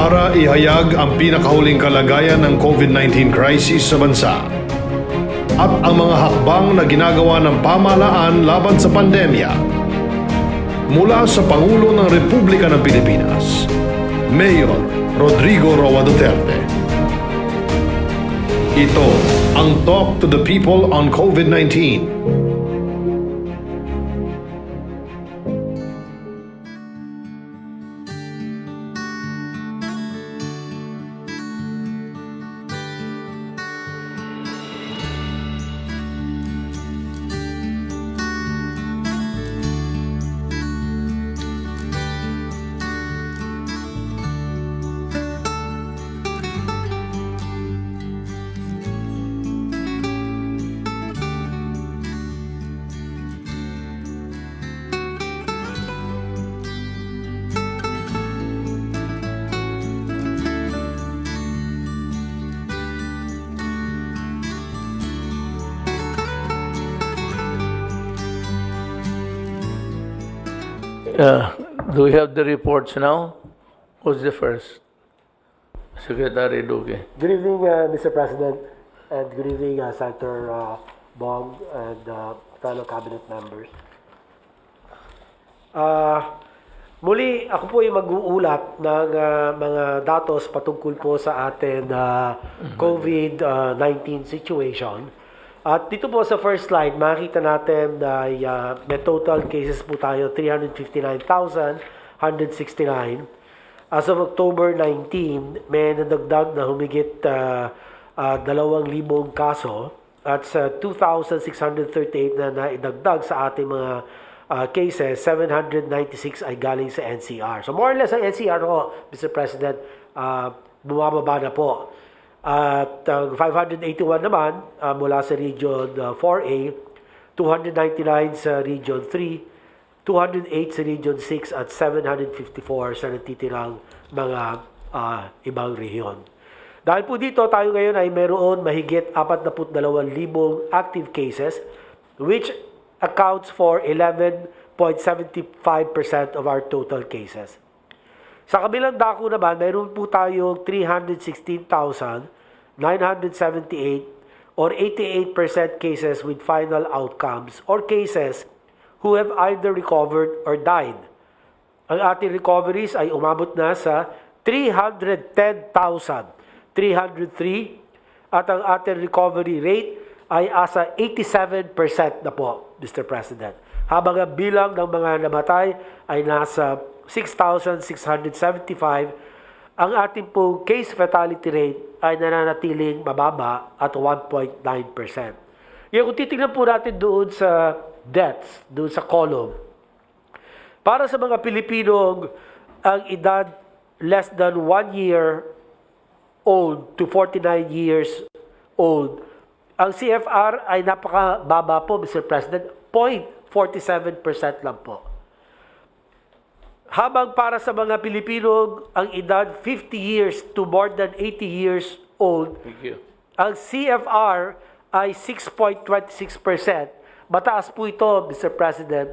para ihayag ang pinakahuling kalagayan ng COVID-19 crisis sa bansa at ang mga hakbang na ginagawa ng pamahalaan laban sa pandemya. Mula sa Pangulo ng Republika ng Pilipinas, Mayor Rodrigo Duterte. Ito ang Talk to the People on COVID-19. Do we have the reports now? Who's the first? Secretary Duque. Good evening, Mr. President, and good evening, Senator Bong and fellow cabinet members. Muli, ako po ay mag-uulat ng mga datos patungkol po sa atin COVID-19 situation. At dito po sa first slide, makikita natin na may total cases po tayo 359,169. As of October 19, may nadagdag na humigit 2,000 kaso at sa 2,638 na naidagdag sa ating mga cases, 796 ay galing sa NCR. So more or less ang NCR ko, Mr. President, bumababa na po. At 581 naman mula sa Region 4A, 299 sa Region 3, 208 sa Region 6 at 754 sa natitirang mga ibang rehiyon. Dahil po dito, tayo ngayon ay meron mahigit 42,000 active cases, which accounts for 11.75% of our total cases. Sa kabilang dako naman, mayroon po tayong 316,978 or 88% cases with final outcomes or cases who have either recovered or died. Ang ating recoveries ay umabot na sa 310,303 at ang ating recovery rate ay asa 87% na po, Mr. President. Habang ang bilang ng mga namatay ay nasa 6,675, ang ating po case fatality rate ay nananatiling mababa at 1.9%. Yung kung titignan po natin doon sa deaths, doon sa column, para sa mga Pilipinong ang edad less than 1 year old to 49 years old, ang CFR ay napakababa po, Mr. President, 0.47% lang po. Habang para sa mga Pilipino, ang edad 50 years to more than 80 years old, ang CFR ay 6.26%. Mataas po ito, Mr. President.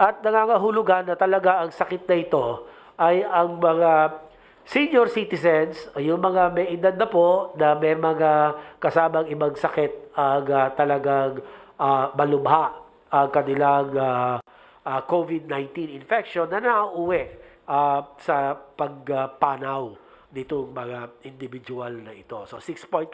At nangangahulugan na talaga ang sakit na ito ay ang mga senior citizens, yung mga may edad na po na may mga kasamang ibang sakit ang talagang malubha ang kanilang COVID-19 infection na nauuwi sa pagpanaw nitong mga individual na ito. So 6.26%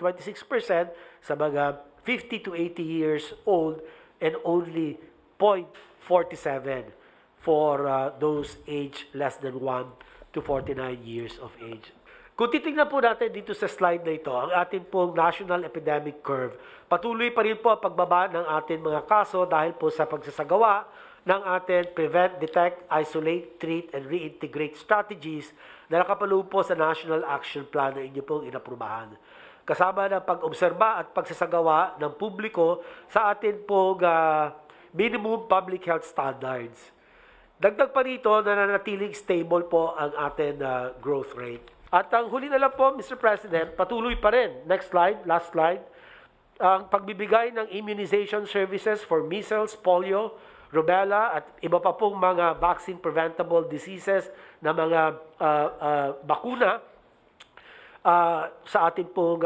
sa mga 50 to 80 years old and only 0.47 for those age less than 1 to 49 years of age. Kung titingnan po natin dito sa slide na ito, ang ating pong national epidemic curve, patuloy pa rin po ang pagbaba ng ating mga kaso dahil po sa pagsasagawa ng ating prevent, detect, isolate, treat, and reintegrate strategies na nakapaloob po sa National Action Plan na inyo pong inaprubahan. Kasama ng pag-obserba at pagsasagawa ng publiko sa ating pong minimum public health standards. Dagdag pa rito, nananatiling stable po ang ating growth rate. At ang huli na lang po, Mr. President, patuloy pa rin. Next slide, last slide. Ang pagbibigay ng immunization services for measles, polio, rubella at iba pa pong mga vaccine preventable diseases na mga bakuna sa ating pong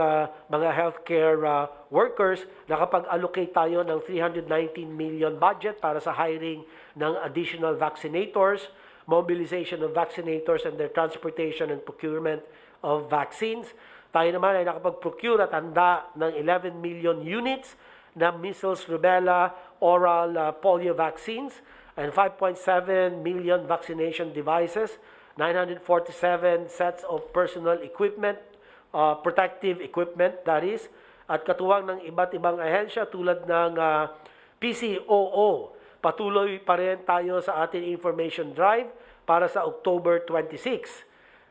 mga healthcare workers, nakapag-allocate tayo ng 319 million budget para sa hiring ng additional vaccinators, mobilization of vaccinators and their transportation and procurement of vaccines. Tayo naman ay nakapag-procure at handa ng 11 million units na measles, rubella, oral polio vaccines, and 5.7 million vaccination devices, 947 sets of personal equipment, protective equipment, that is, at katuwang ng iba't ibang ahensya tulad ng PCOO. Patuloy pa rin tayo sa ating information drive para sa October 26.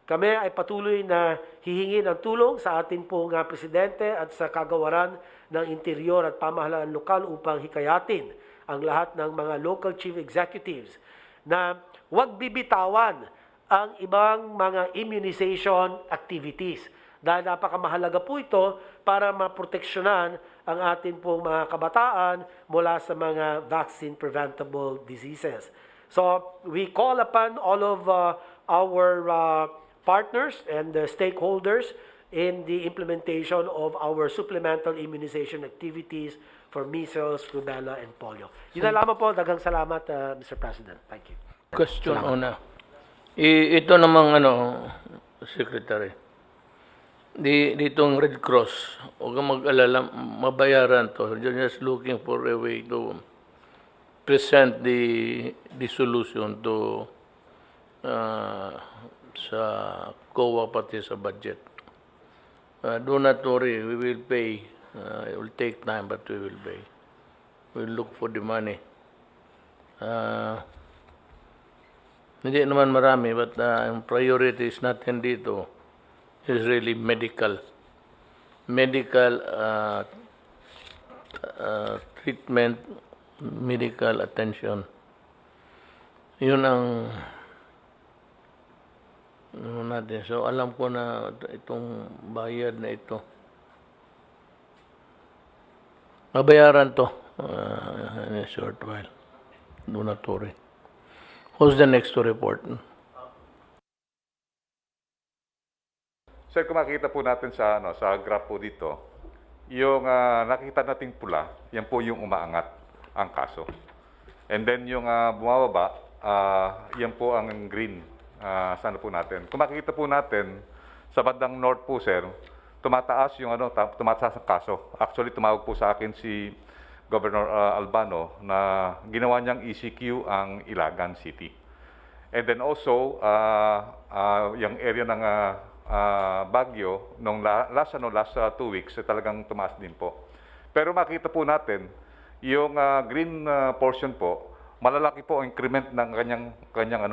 Kami ay patuloy na hihingi ng tulong sa ating pong presidente at sa kagawaran ng interior at pamahalaan lokal upang hikayatin ang lahat ng mga local chief executives na huwag bibitawan ang ibang mga immunization activities. Dahil napakamahalaga po ito para maproteksyonan ang ating pong mga kabataan mula sa mga vaccine-preventable diseases. So, we call upon all of our partners and stakeholders in the implementation of our supplemental immunization activities for measles, rubella, and polio. Yun na lamang po. Daghang salamat, Mr. President. Thank you. Question una. Ito namang Secretary. Ditong Red Cross, huwag kang mag-alala, mabayaran to. You're just looking for a way to present the solution to sa COA pati sa budget. Do not worry, we will pay. It will take time, but we will pay. We'll look for the money. Hindi naman marami, but ang priority is natin dito is really medical treatment, medical attention. Yun ang natin. So alam ko na itong bayad na ito, mabayaran to in a short while. Do not worry. Who's the next to report? Sir, kung makikita po natin sa sa graph po dito, yung nakikita nating pula, yan po yung umaangat ang kaso. And then yung bumababa, yan po ang green. Sana po natin. Kung makikita po natin sa bandang north po, sir, tumataas yung tumataas ang kaso. Actually, tumawag po sa akin si Governor Albano na ginawa niyang ECQ ang Ilagan City. And then also, yung area ng Baguio, nung last 2 weeks, talagang tumaas din po. Pero makita po natin, yung green portion po, malalaki po ang increment ng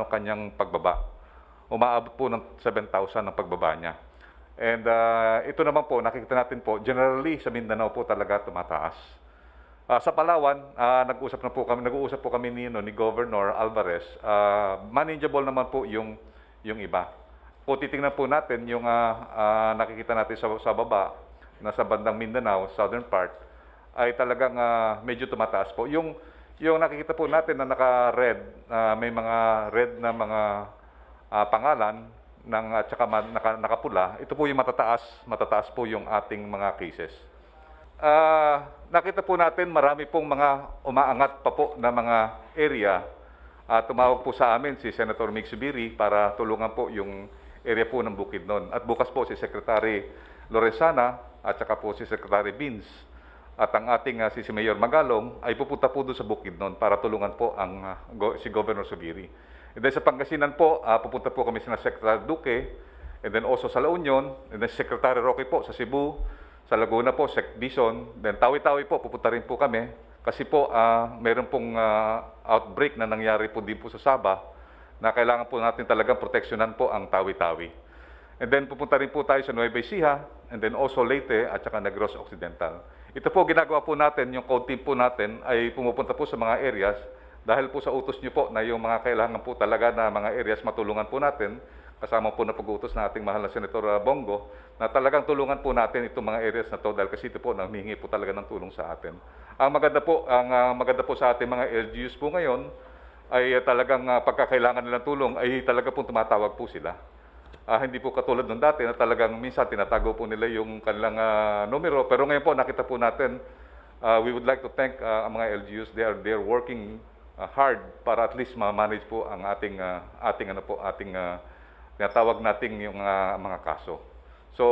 kanyang pagbaba. Umaabot po ng 7,000 ang pagbaba niya. And ito naman po, nakikita natin po, generally sa Mindanao po talaga tumataas. Sa Palawan, nag-uusap po kami ni Governor Alvarez. Manageable naman po yung iba. Kung titingnan po natin yung nakikita natin sa baba, nasa bandang Mindanao, southern part, ay talagang medyo tumataas po. Yung nakikita po natin na naka-red, may mga red na mga pangalan at saka nakapula, ito po yung matataas po yung ating mga cases. Nakita po natin marami pong mga umaangat pa po na mga area. Tumawag po sa amin si Senator Mig Subiri para tulungan po yung area po ng Bukidnon. At bukas po si Secretary Lorenzana at saka po si Secretary Beans at ang ating si Mayor Magalong ay pupunta po doon sa Bukidnon para tulungan po si Governor Subiri. And then sa Pangasinan po, pupunta po kami sa Secretary Duque, and then also sa La Union, and then Secretary Roque po sa Cebu, sa Laguna po, Sec Bison, then Tawi-Tawi po, pupunta rin po kami kasi po meron pong outbreak na nangyari po din po sa Sabah na kailangan po natin talagang proteksyonan po ang Tawi-Tawi. And then pupunta rin po tayo sa Nueva Ecija, and then also Leyte at saka Negros Occidental. Ito po ginagawa po natin, yung code team po natin ay pumupunta po sa mga areas dahil po sa utos nyo po na yung mga kailangan po talaga na mga areas matulungan po natin, kasama po na pag-utos na ating mahal na Senator Bongo, na talagang tulungan po natin itong mga areas na to dahil kasi ito po nanghihingi po talaga ng tulong sa atin. Ang maganda po sa ating mga LGUs po ngayon ay talagang pagkakailangan nilang tulong ay talaga po tumatawag po sila. hindi po katulad ng dati na talagang minsan tinatago po nila yung kanilang numero. Pero ngayon po nakita po natin, we would like to thank ang mga LGUs. They're working hard para at least ma-manage po ang ating tinatawag nating yung mga kaso. So,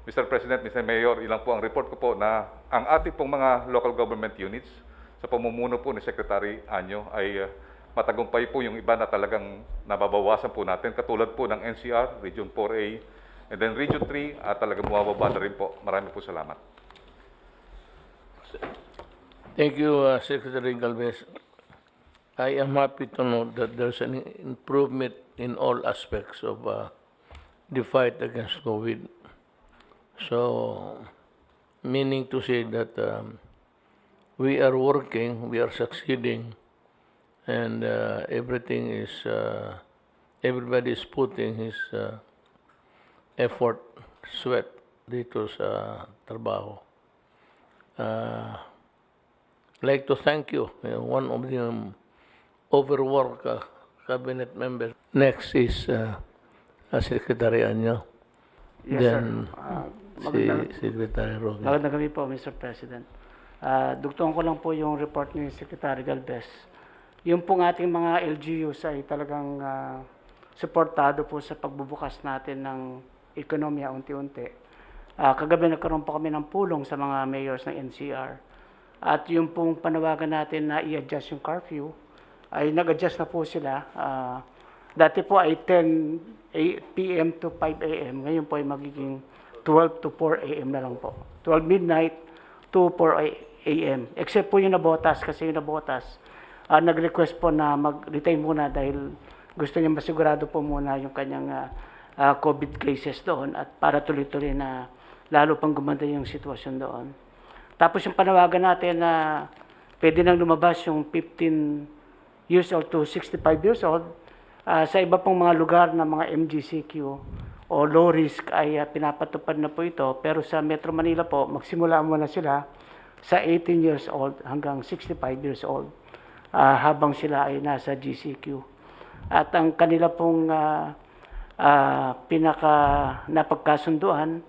Mr. President, Mr. Mayor, ilang po ang report ko po na ang ating pong mga local government units sa pamumuno po ni Secretary Anyo ay matagumpay po yung iba na talagang nababawasan po natin. Katulad po ng NCR, Region 4A, and then Region 3, talagang bumababa na rin po. Marami po salamat. Thank you, Secretary Galvez. I am happy to know that there's an improvement in all aspects of the fight against COVID. So, meaning to say that we are working, we are succeeding, and everything is, everybody is putting his effort, sweat dito sa trabaho. Like to thank you, one of the overworked cabinet members. Next is Secretary Anyo. Yes, Then, sir. si Secretary Rodrigo. Magandang gabi po, Mr. President. Dugtungan ko lang po yung report ni Secretary Galvez. Yung pong ating mga LGUs ay talagang suportado po sa pagbubukas natin ng ekonomiya unti-unti. Kagabi nagkaroon po kami ng pulong sa mga mayors ng NCR. At yung pong panawagan natin na i-adjust yung curfew, ay nag-adjust na po sila. Dati po ay 10 p.m. to 5 a.m. Ngayon po ay magiging 12 to 4 a.m. na lang po. 12 midnight to 4 a.m. Except po yung nabotas, kasi yung nabotas, nag-request po na mag-retain muna dahil gusto niya masigurado po muna yung kanyang COVID cases doon at para tuloy-tuloy na lalo pang gumanda yung sitwasyon doon. Tapos yung panawagan natin na pwede nang lumabas yung 15 years old to 65 years old, sa iba pong mga lugar na mga MGCQ o low risk ay pinapatupad na po ito. Pero sa Metro Manila po, magsimula muna sila sa 18 years old hanggang 65 years old habang sila ay nasa GCQ. At ang kanila pong pinaka napagkasunduan,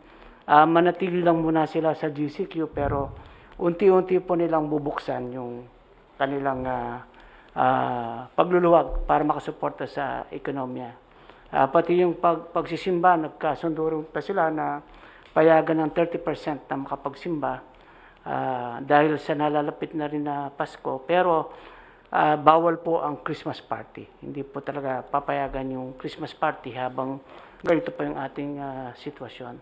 manatili lang muna sila sa GCQ pero unti-unti po nilang bubuksan yung kanilang pagluluwag para makasuporta sa ekonomiya. Pati yung pagsisimba, nagkasundo rin pa sila na payagan ng 30% na makapagsimba dahil sa nalalapit na rin na Pasko. Pero bawal po ang Christmas party. Hindi po talaga papayagan yung Christmas party habang ganito pa yung ating sitwasyon.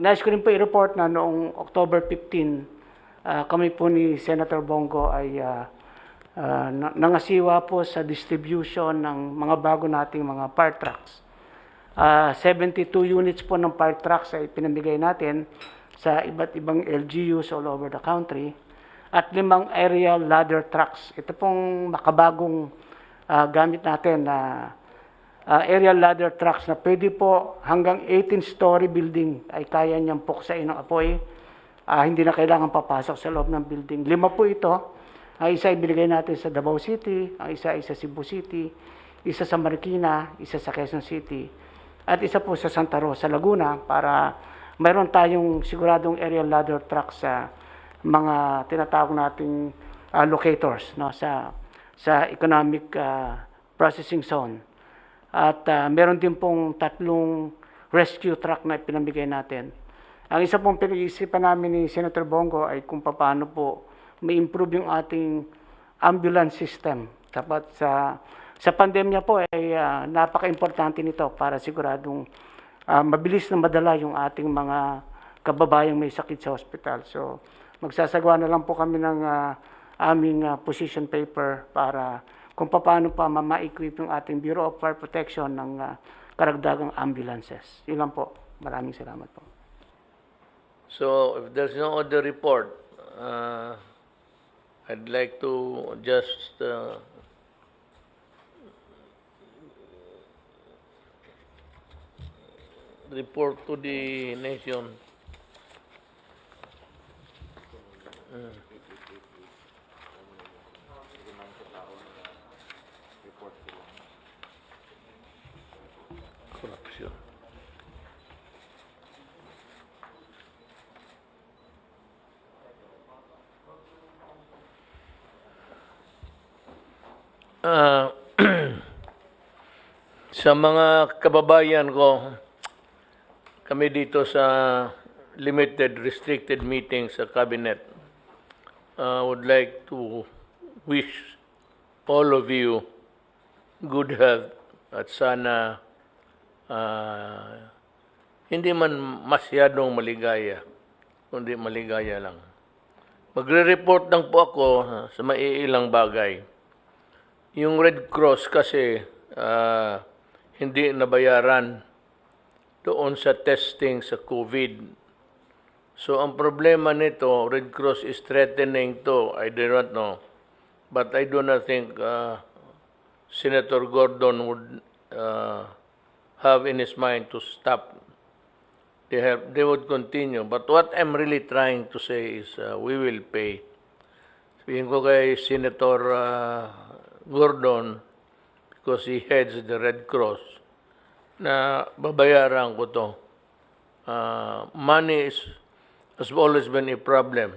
Nais ko rin po i-report na noong October 15, kami po ni Senator Bongo ay nangasiwa po sa distribution ng mga bago nating mga fire trucks. 72 units po ng fire trucks ay pinamigay natin sa iba't ibang LGUs all over the country at 5 aerial ladder trucks. Ito pong makabagong gamit natin na aerial ladder trucks na pwede po hanggang 18-story building ay kaya niyang puksain ng apoy. Hindi na kailangan papasok sa loob ng building. 5 po ito. Ang isa ibinigay natin sa Davao City, ang isa sa Cebu City, isa sa Marikina, isa sa Quezon City, at isa po sa Santa Rosa, Laguna, para mayroon tayong siguradong aerial ladder truck sa mga tinatawag nating locators no, sa economic processing zone. At meron din pong 3 rescue truck na pinamigay natin. Ang isa pong pinag-iisipan namin ni Senator Bongo ay kung paano po ma-improve yung ating ambulance system. Dapat sa pandemya po ay napaka-importante nito para siguradong mabilis na madala yung ating mga kababayang may sakit sa hospital. So magsasagawa na lang po kami ng aming position paper para kung paano pa ma-equip yung ating Bureau of Fire Protection ng karagdagang ambulances. Yun lang po. Maraming salamat po. So, if there's no other report, I'd like to just report to the nation. Corruption. Ah, sa mga kababayan ko, kami dito sa limited, restricted meeting sa cabinet, would like to wish all of you good health at sana hindi man masyadong maligaya, kundi maligaya lang. Magre-report lang po ako sa maiilang bagay. Yung Red Cross kasi hindi nabayaran doon sa testing sa COVID. So ang problema nito, Red Cross is threatening to, I do not know. But I do not think Senator Gordon would have in his mind to stop the help. They would continue. But what I'm really trying to say is we will pay. Sabihin ko kay Senator Gordon, because he heads the Red Cross, na babayaran ko to. Money has always been a problem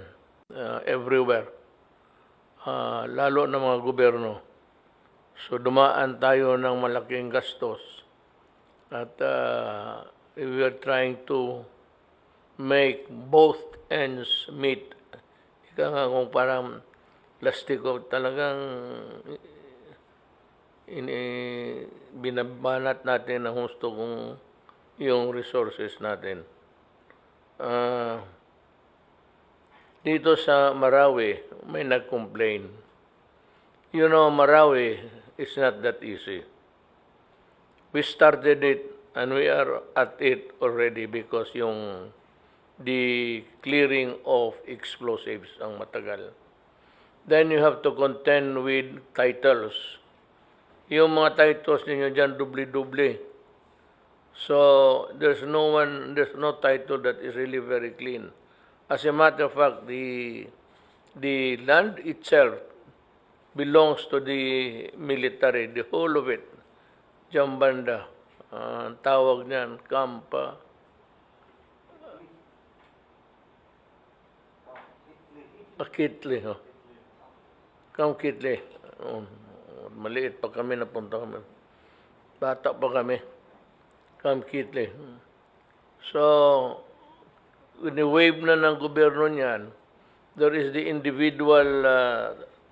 everywhere, lalo na mga gobyerno. So dumaan tayo ng malaking gastos at we are trying to make both ends meet. Ika nga kung parang plastiko talagang binabanat natin ng husto kung yung resources natin. Dito sa Marawi, may nag-complain. You know, Marawi is not that easy. We started it and we are at it already because the clearing of explosives ang matagal. Then you have to contend with titles. Yung mga titles ninyo dyan, dubli-dubli. So, there's no title that is really very clean. As a matter of fact, the land itself belongs to the military, the whole of it. Jambanda, ang tawag niyan, Kampa. Kitli, oh. Kitli. Maliit pa kami, napunta kami. Bata pa kami. Kitli. So, wave na ng gobyerno niyan, there is the individual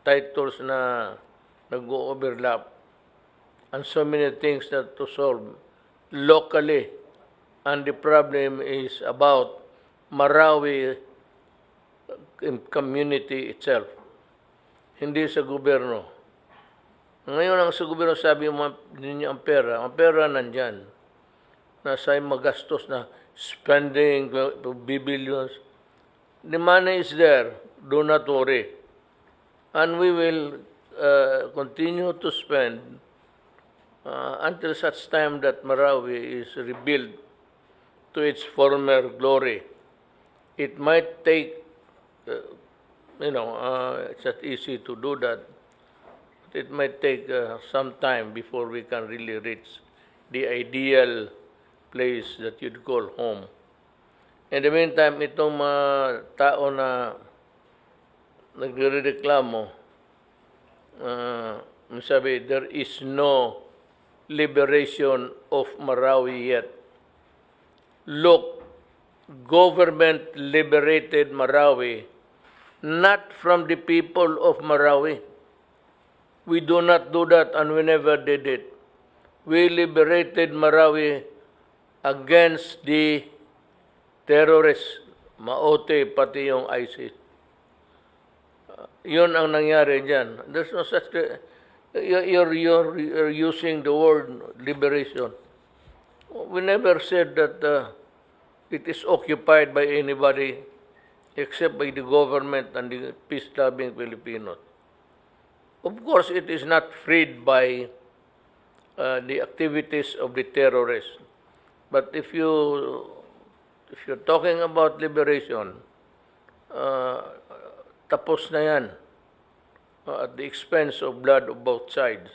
titles na nag-overlap and so many things that to solve locally. And the problem is about Marawi community itself, hindi sa gobyerno. Ngayon ang sa gobyerno sabi mo ninyo ang pera nandyan. Nasa magastos na spending billions. The money is there, do not worry. And we will continue to spend until such time that Marawi is rebuilt to its former glory. It might take, it's not easy to do that. It might take some time before we can really reach the ideal place that you'd call home. In the meantime, itong mga tao na nagrereklamo, sabi, there is no liberation of Marawi yet. Look, government liberated Marawi, not from the people of Marawi. We do not do that and we never did it. We liberated Marawi against the terrorists, Maote, pati yung ISIS. Yun ang nangyari dyan. There's no such you're using the word liberation. We never said that it is occupied by anybody except by the government and the peace-loving Filipinos. Of course, it is not freed by the activities of the terrorists. But if you're talking about liberation, tapos na yan at the expense of blood of both sides.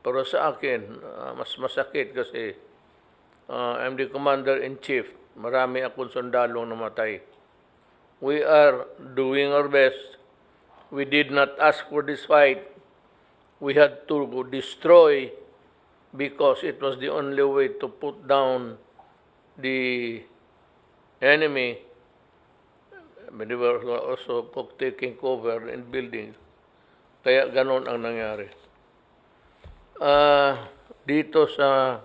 Pero sa akin, mas masakit kasi I'm the commander-in-chief. Marami akong sundalong namatay. We are doing our best. We did not ask for this fight. We had to destroy because it was the only way to put down the enemy. But they were also taking cover in buildings. Kaya ganon ang nangyari. Dito sa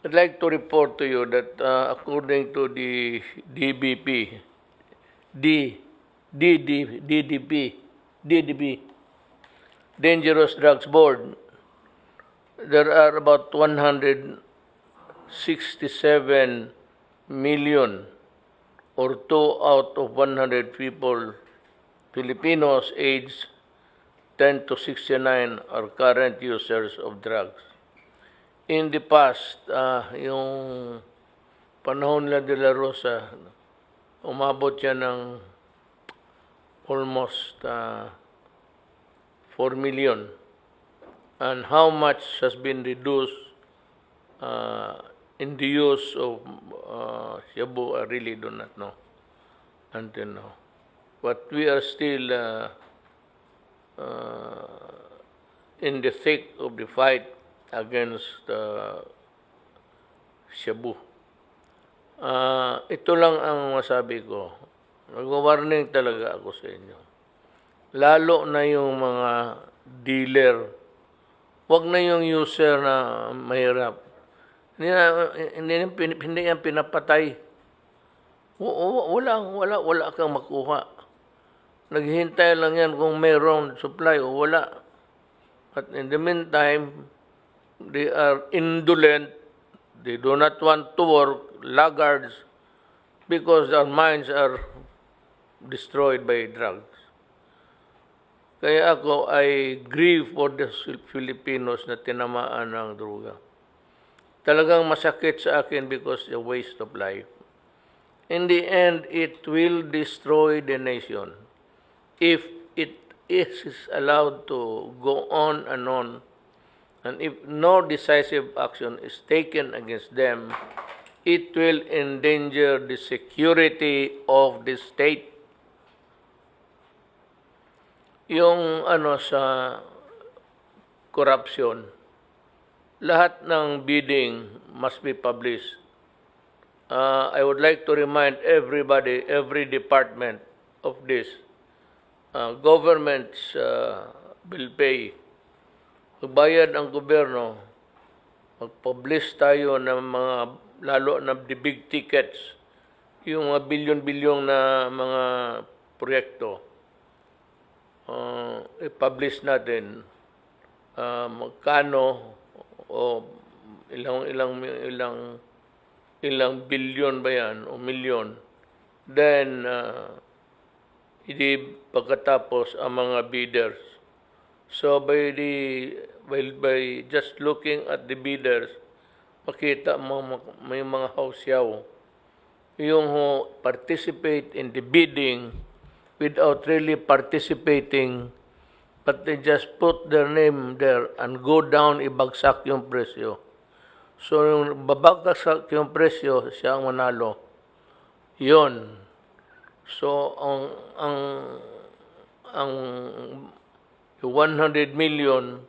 I'd like to report to you that according to the DBP, DDP, Dangerous Drugs Board, there are about 167 million or 2 out of 100 people, Filipinos aged 10 to 69 are current users of drugs. In the past, yung panahon nila de la Rosa, umabot siya ng almost 4 million. And how much has been reduced in the use of shabu, I really do not know until now. But we are still in the thick of the fight against shabu. Ito lang ang masabi ko. Nag-warning talaga ako sa inyo. Lalo na yung mga dealer. Huwag na yung user na mahirap. Hindi yan pinapatay. Wala kang makuha. Naghihintay lang yan kung mayroong supply o wala. But in the meantime, they are indolent. They do not want to work, laggards, because their minds are destroyed by drugs. Kaya ako, I grieve for the Filipinos na tinamaan ng droga. Talagang masakit sa akin because it's a waste of life. In the end, it will destroy the nation. If it is allowed to go on, and if no decisive action is taken against them, it will endanger the security of the state. Yung sa corruption, lahat ng bidding must be published. I would like to remind everybody, every department of this, governments will pay. Magbayad ang gobyerno, mag-publish tayo ng mga, lalo na the big tickets, yung mga bilyon-bilyon na mga proyekto. I-publish natin magkano o ilang bilyon ba yan o milyon. Then, hindi pagkatapos ang mga bidders. So by just looking at the bidders, makita mo may mga hausyaw yung participate in the bidding without really participating, but they just put their name there and go down, ibagsak yung presyo. So yung babagsak yung presyo, siya ang manalo. Yun. So ang 100 million,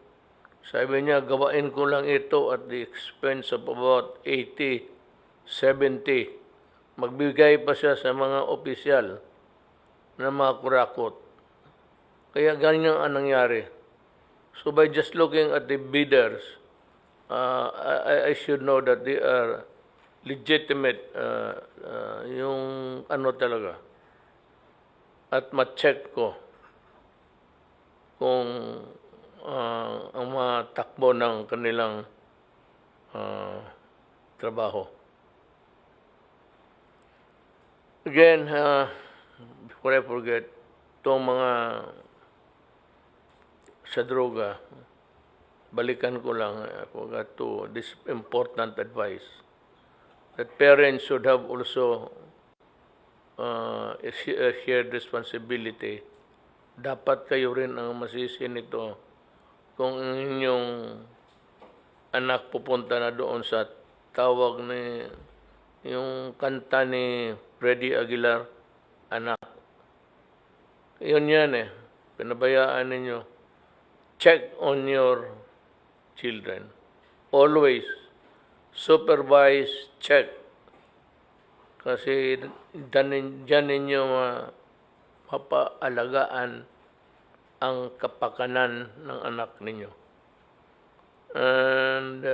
sabi niya, gawain ko lang ito at the expense of about 80, 70. Magbigay pa siya sa mga opisyal na mga kurakot. Kaya ganyan ang nangyari. So by just looking at the bidders, I should know that they are legitimate, yung talaga. At ma-check ko kung ang mga takbo ng kanilang trabaho. Again, before I forget, itong mga sa droga, balikan ko lang, I forgot to, this important advice, that parents should have also a shared responsibility. Dapat kayo rin ang masisi nito kung ang inyong anak pupunta na doon sa tawag ni yung kanta ni Freddie Aguilar, Anak. Yun yan eh. Pinabayaan ninyo. Check on your children. Always. Supervise, check. Kasi dyan ninyo mapaalagaan ang kapakanan ng anak ninyo. And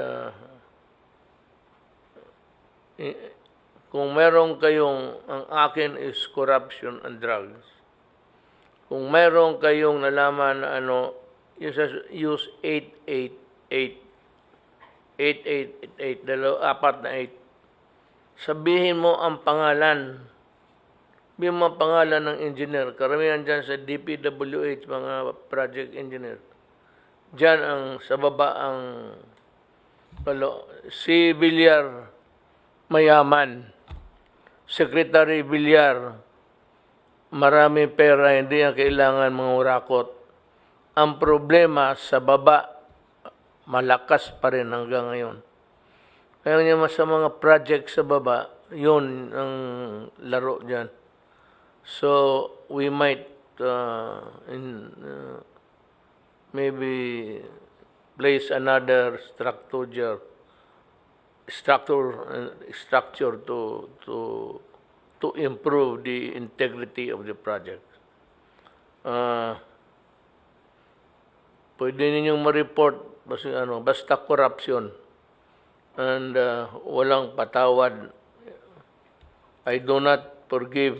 kung meron kayong, ang akin is corruption and drugs. Kung meron kayong nalaman na use 888, 4 na 8. Sabihin mo ang pangalan. Sabihin mo ang pangalan ng engineer. Karamihan dyan sa DPWH, mga project engineer. Dyan sa baba ang si Villar, mayaman. Secretary Villar, marami pera, hindi niya kailangan mga urakot. Ang problema sa baba, malakas pa rin hanggang ngayon. Kaya niya sa mga project sa baba, yun ang laro dyan. So, we might maybe place another structure to improve the integrity of the project. Pwede ninyong ma-report basta corruption and walang patawad. I do not forgive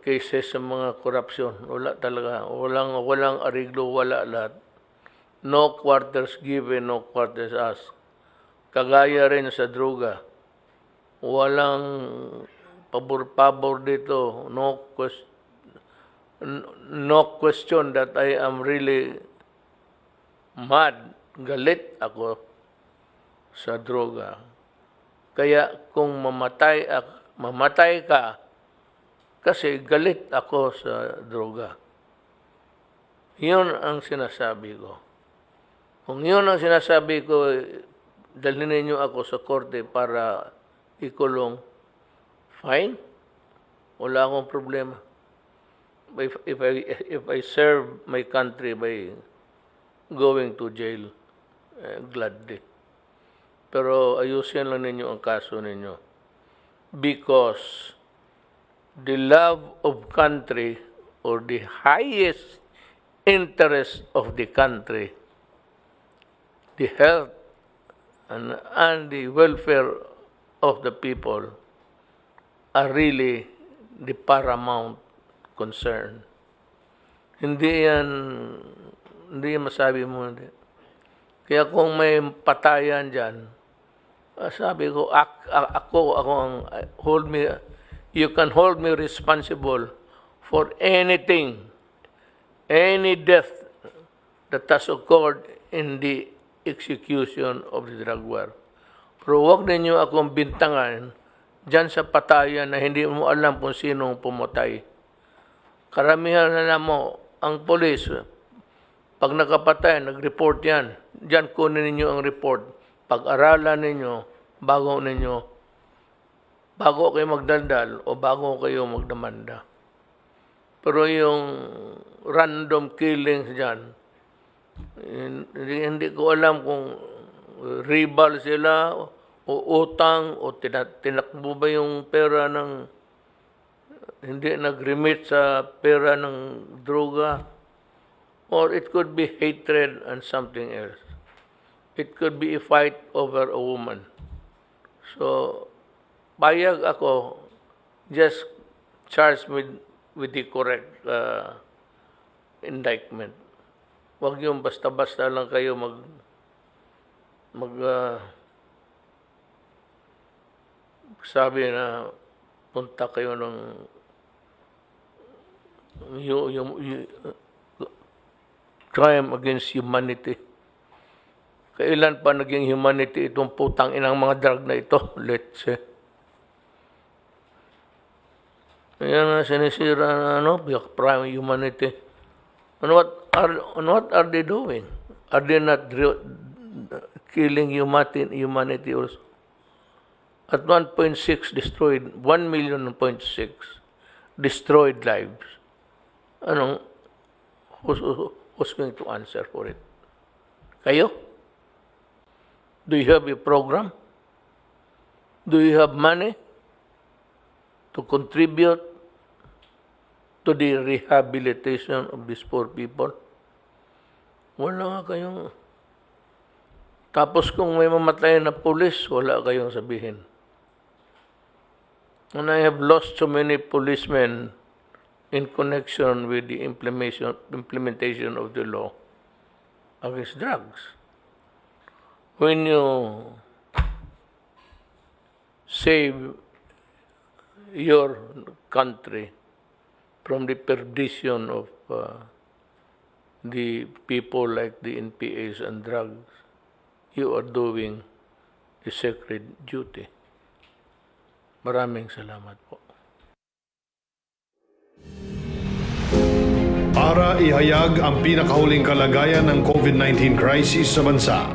cases sa mga corruption. Wala talaga. Walang ariglo, wala lahat. No quarters given, no quarters asked. Kagaya rin sa droga. Walang pabor-pabor dito. No question that I am really mad. Galit ako sa droga. Kaya kung mamatay ka, kasi galit ako sa droga. Yun ang sinasabi ko. Kung yun ang sinasabi ko, dalhin ninyo ako sa korte para ikulong, fine. Wala akong problema. If I serve my country by going to jail, gladly. Pero ayusin lang ninyo ang kaso ninyo. Because the love of country or the highest interest of the country, the health and the welfare of the people are really the paramount concern. Hindi yan masabi mo. Hindi. Kaya kung may patayan dyan, sabi ko, ako ang you can hold me responsible for anything, any death that has occurred in the execution of the drug war. Pero huwag ninyo akong bintangan dyan sa patayan na hindi mo alam kung sinong pumatay. Karamihan na mo, ang polis, pag nakapatay, nag-report yan. Dyan kunin ninyo ang report. Pag-aralan ninyo, bago kayo magdaldal o bago kayo magdemanda. Pero yung random killings dyan, hindi ko alam kung rival sila o utang o tinakbo ba yung pera ng hindi nag-remit sa pera ng droga, or it could be hatred and something else. It could be a fight over a woman. So, payag ako, just charge with the correct indictment. Huwag yung basta-basta lang kayo sabi na punta kayo ng crime against humanity. Kailan pa naging humanity itong putang inang mga drug na ito? Let's say. Kaya na sinisira na prime humanity. And what are they doing? Are they not killing humanity also. At 1.6 destroyed, 1.6 destroyed lives. Who's going to answer for it? Kayo? Do you have a program? Do you have money to contribute to the rehabilitation of these poor people? Wala nga kayong... Tapos kung may mamatay na pulis, wala kayong sabihin. And I have lost so many policemen in connection with the implementation of the law against drugs. When you save your country from the perdition of the people like the NPAs and drugs, you are doing the sacred duty. Maraming salamat po. Para ihayag ang pinakahuling kalagayan ng COVID-19 crisis sa bansa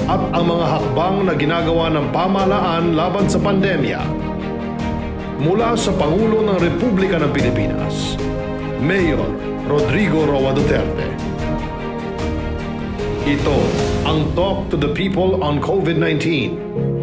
at ang mga hakbang na ginagawa ng pamahalaan laban sa pandemya, mula sa Pangulo ng Republika ng Pilipinas, Mayor Rodrigo Duterte. Ito ang Talk to the People on COVID-19.